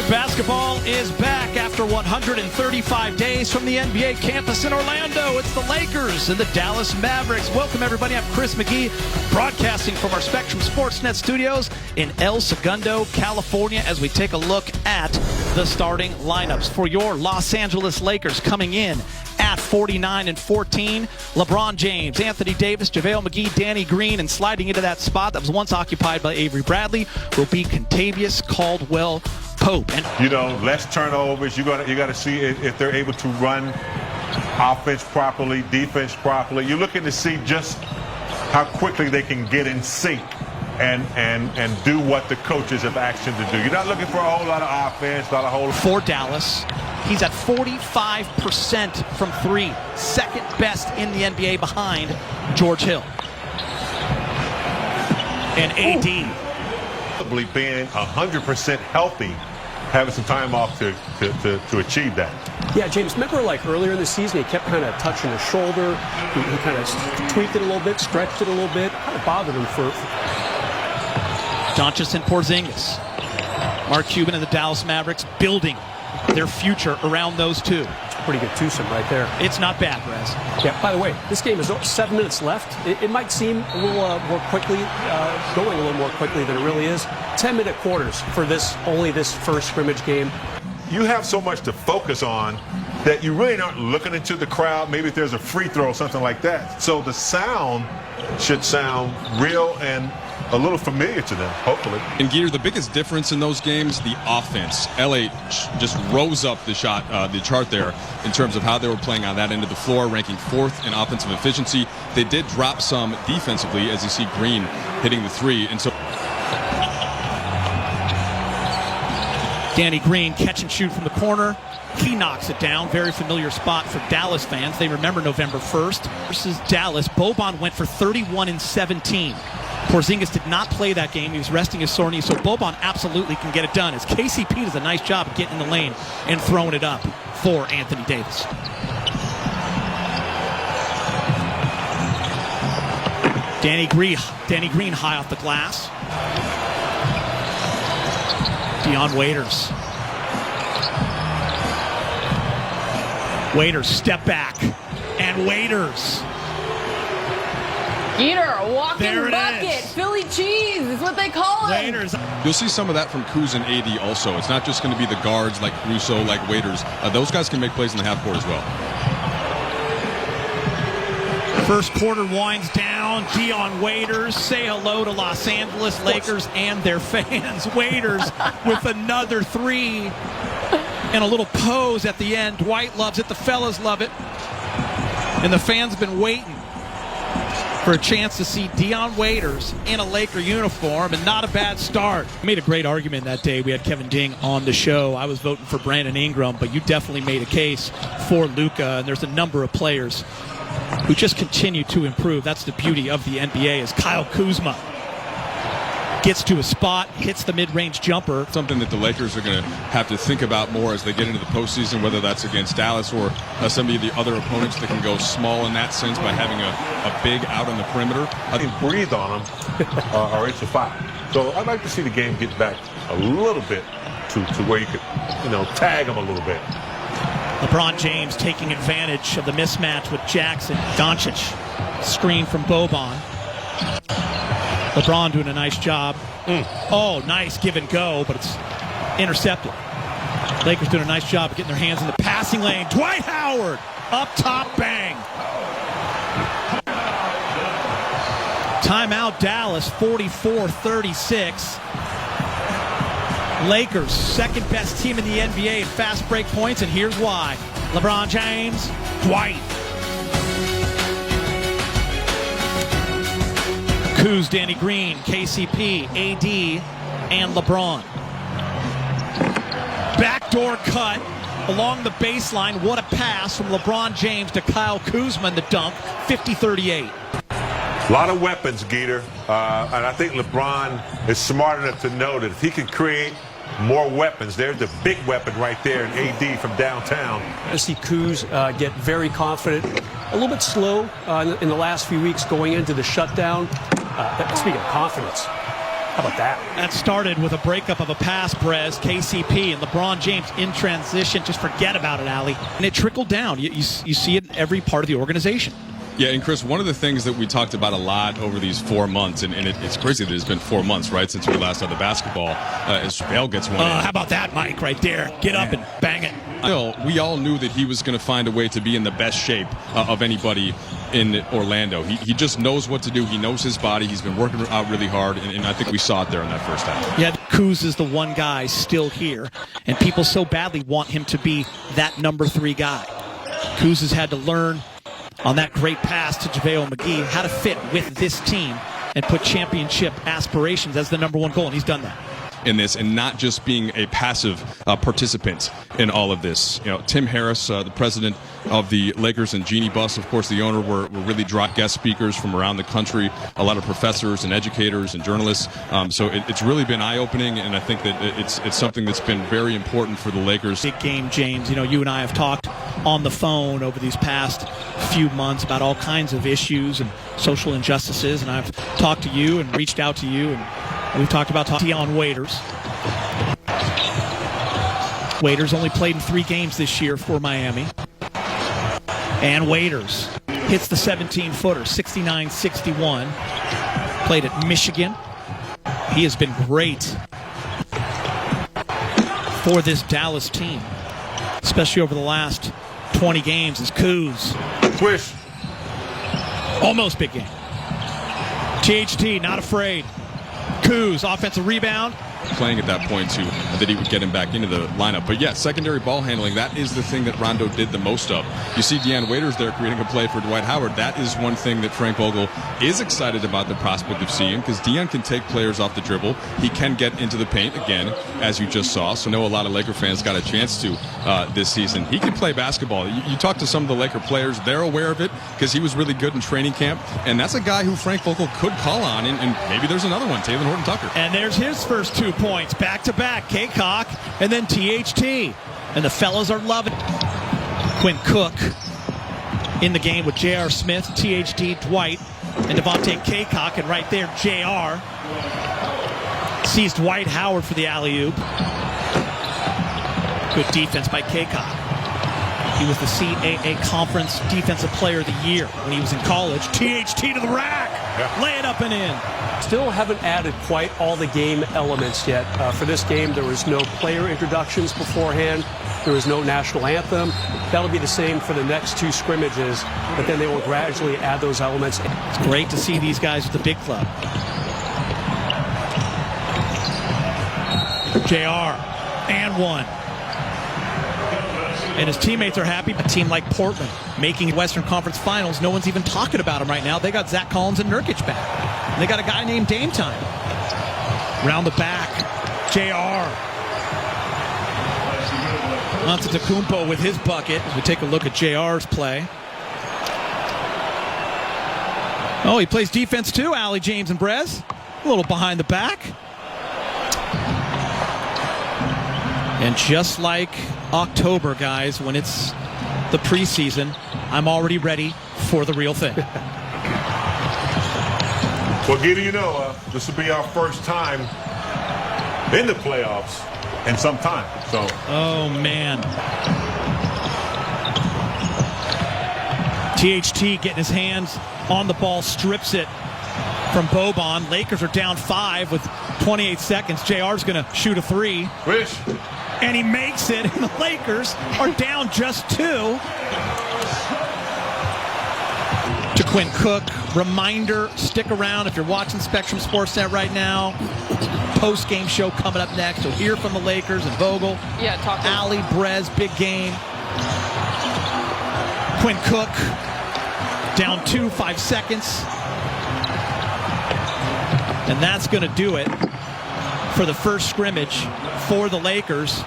Basketball is back after 135 days from the NBA campus in Orlando. It's the Lakers and the Dallas Mavericks. Welcome, everybody. I'm Chris McGee, broadcasting from our Spectrum Sportsnet studios in El Segundo, California, as we take a look at the starting lineups for your Los Angeles Lakers coming in at 49-14. LeBron James, Anthony Davis, JaVale McGee, Danny Green, and sliding into that spot that was once occupied by Avery Bradley will be Kentavious Caldwell-Pope. And you know, less turnovers. You got to see if they're able to run offense properly, defense properly. You're looking to see just how quickly they can get in sync and do what the coaches have asked them to do. You're not looking for a whole lot of offense, not a whole. For Dallas, he's at 45% from three, second best in the NBA behind George Hill. And AD. Probably being 100% healthy, having some time off to achieve that. Yeah, James, remember like earlier in the season, he kept kind of touching his shoulder. He kind of tweaked it a little bit, stretched it a little bit. Kind of bothered him for. Doncic and Porzingis. Mark Cuban and the Dallas Mavericks building their future around those two. Pretty good twosome right there. It's not bad, Rez. Yeah, by the way, this game is 7 minutes left. It might seem a little more quickly, going a little more quickly than it really is. 10-minute quarters for only this first scrimmage game. You have so much to focus on that you really aren't looking into the crowd. Maybe if there's a free throw or something like that. So the sound should sound real and a little familiar to them, hopefully. And Geeter, the biggest difference in those games, the offense. LA just rose up the chart there in terms of how they were playing on that end of the floor, ranking 4th in offensive efficiency. They did drop some defensively, as you see Green hitting the three. And so Danny Green, catch and shoot from the corner. He knocks it down. Very familiar spot for Dallas fans. They remember November 1st versus Dallas. Boban went for 31 and 17. Porzingis did not play that game. He was resting his sore knee, so Boban absolutely can get it done, as KCP does a nice job of getting in the lane and throwing it up for Anthony Davis. Danny Green high off the glass. Dion Waiters. Waiters, step back. And Waiters. Eater, walking There it bucket, is. Philly cheese is what they call it. Waiters. you'll see some of that from Kuz and AD also. It's not just going to be the guards like Russo, like Waiters. Those guys can make plays in the half court as well. First quarter winds down. Dion Waiters, say hello to Los Angeles Lakers and their fans. Waiters with another three and a little pose at the end. Dwight loves it. The fellas love it. And the fans have been waiting for a chance to see Dion Waiters in a Laker uniform, and not a bad start. Made a great argument that day. We had Kevin Ding on the show. I was voting for Brandon Ingram, but you definitely made a case for Luka, and there's a number of players who just continue to improve. That's the beauty of the NBA, as Kyle Kuzma gets to a spot, hits the mid-range jumper. Something that the Lakers are going to have to think about more as they get into the postseason, whether that's against Dallas or some of the other opponents that can go small in that sense by having a big out on the perimeter. I think breathe on them or it's a foul. So I'd like to see the game get back a little bit to where you could, tag them a little bit. LeBron James taking advantage of the mismatch with Jackson. Doncic, screen from Boban. LeBron doing a nice job. Oh, nice give and go, but it's intercepted. Lakers doing a nice job of getting their hands in the passing lane. Dwight Howard, up top, bang. Timeout Dallas, 44-36. Lakers, second best team in the NBA in fast break points, and here's why. LeBron James, Dwight. Kuz, Danny Green, KCP, AD, and LeBron. Backdoor cut along the baseline. What a pass from LeBron James to Kyle Kuzma in the dunk, 50-38. A lot of weapons, Geeter. And I think LeBron is smart enough to know that if he can create more weapons, there's the big weapon right there in AD from downtown. I see Kuz get very confident. A little bit slow in the last few weeks going into the shutdown. Speaking of confidence, How about that? That started with a breakup of a pass, Brez, KCP, and LeBron James in transition. Just forget about it, Allie. And it trickled down. You see it in every part of the organization. Yeah, and Chris, one of the things that we talked about a lot over these 4 months, and it's crazy that it's been 4 months, right, since we last had the basketball, as JaVale gets one in. How about that, Mike, right there? Get up and bang it. We all knew that he was going to find a way to be in the best shape of anybody in Orlando. He just knows what to do. He knows his body. He's been working out really hard, and I think we saw it there in that first half. Yeah, Kuz is the one guy still here, and people so badly want him to be that number 3 guy. Kuz has had to learn on that great pass to JaVale McGee how to fit with this team and put championship aspirations as the number 1 goal, and he's done that. In this, and not just being a passive participant in all of this. You know, Tim Harris, the president of the Lakers, and Jeannie Buss, of course, the owner, were really drop guest speakers from around the country. A lot of professors and educators and journalists. So it's really been eye-opening, and I think that it's something that's been very important for the Lakers. Big game, James. You know, you and I have talked on the phone over these past few months about all kinds of issues and social injustices, and I've talked to you and reached out to you, and we've talked about Dion Waiters. Waiters only played in 3 games this year for Miami. And Waiters hits the 17-footer, 69-61. Played at Michigan. He has been great for this Dallas team, especially over the last 20 games. As Kuz. Swish. Almost big game. THT not afraid. Kuz, offensive rebound. Playing at that point, too, that he would get him back into the lineup. But, yeah, secondary ball handling, that is the thing that Rondo did the most of. You see Dion Waiters there creating a play for Dwight Howard. That is one thing that Frank Vogel is excited about the prospect of seeing, because Dion can take players off the dribble. He can get into the paint, again, as you just saw. So I know a lot of Laker fans got a chance to this season. He can play basketball. You talk to some of the Laker players, they're aware of it because he was really good in training camp. And that's a guy who Frank Vogel could call on, and maybe there's another one, Talen Horton-Tucker. And there's his first 2 points, back-to-back, Kaycock, and then THT. And the fellas are loving it. Quinn Cook in the game with J.R. Smith, THT, Dwight, and Devontae Kaycock. And right there, J.R. sees Dwight Howard for the alley-oop. Good defense by Kaycock. He was the CAA Conference Defensive Player of the Year when he was in college. THT to the rack. Yeah. Lay it up and in. Still haven't added quite all the game elements yet. For this game, there was no player introductions beforehand. There was no national anthem. That'll be the same for the next 2 scrimmages, but then they will gradually add those elements. It's great to see these guys at the big club. JR, and 1. And his teammates are happy. A team like Portland making Western Conference Finals, no one's even talking about them right now. They got Zach Collins and Nurkic back. And they got a guy named Dame Time. Round the back, JR. Antetokounmpo with his bucket as we take a look at JR's play. Oh, he plays defense too, Allie, James, and Brez. A little behind the back. And just like October, guys, when it's the preseason, I'm already ready for the real thing. Well, Giddy, you know, this will be our first time in the playoffs in some time. So. Oh, man. THT getting his hands on the ball, strips it from Boban. Lakers are down 5 with 28 seconds. JR's going to shoot a 3. Wish. And he makes it, and the Lakers are down just 2. To Quinn Cook. Reminder, stick around if you're watching Spectrum Sportsnet right now. Post-game show coming up next. You'll hear from the Lakers and Vogel. Yeah, talk to Allie, Brez, big game. Quinn Cook down 2, 5 seconds. And that's going to do it for the first scrimmage for the Lakers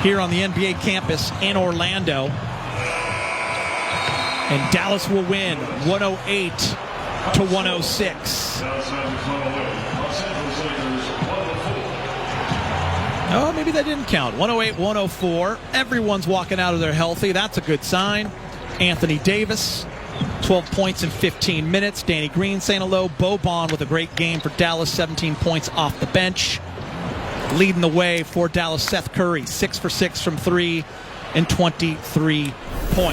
here on the NBA campus in Orlando. And Dallas will win 108-106. Oh, maybe that didn't count. 108-104. Everyone's walking out of there healthy. That's a good sign. Anthony Davis 12 points in 15 minutes. Danny Green saying hello. Boban with a great game for Dallas, 17 points off the bench. Leading the way for Dallas, Seth Curry, 6 for 6 from 3 and 23 points.